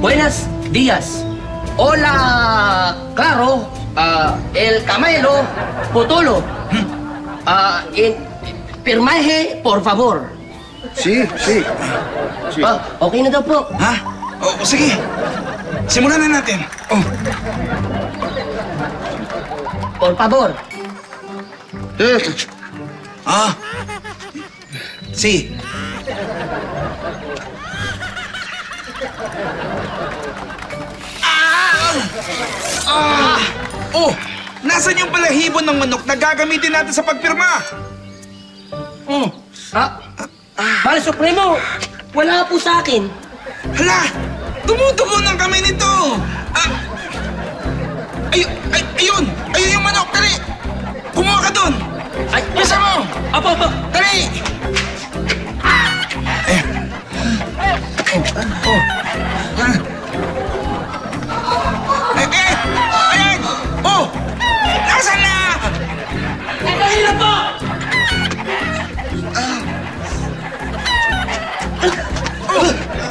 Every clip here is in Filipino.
Buenos días. Hola, claro. El camelo Potolo. Pirmaje, por favor. Sí. Okay na daw po. Ha? O sige. Simulan na natin. Por favor. Si. Nasaan yung balahibo ng manok na gagamitin natin sa pagpirma? Mahal Supremo, wala po sa akin. Hala! Dumudugo ng kamay nito! Ayun! Ayun yung manok! Dali! Kumuha ka doon! Ay, Bisa mo! Apo! Dali! Ayan! Nasaan na? Dali na po!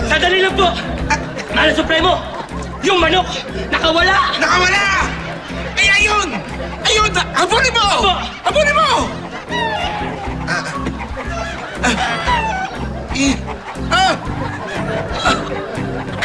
Sandali lang po! Mahal Supremo, yung manok, nakawala! Nakawala! Ayun! Habulin mo! Apo!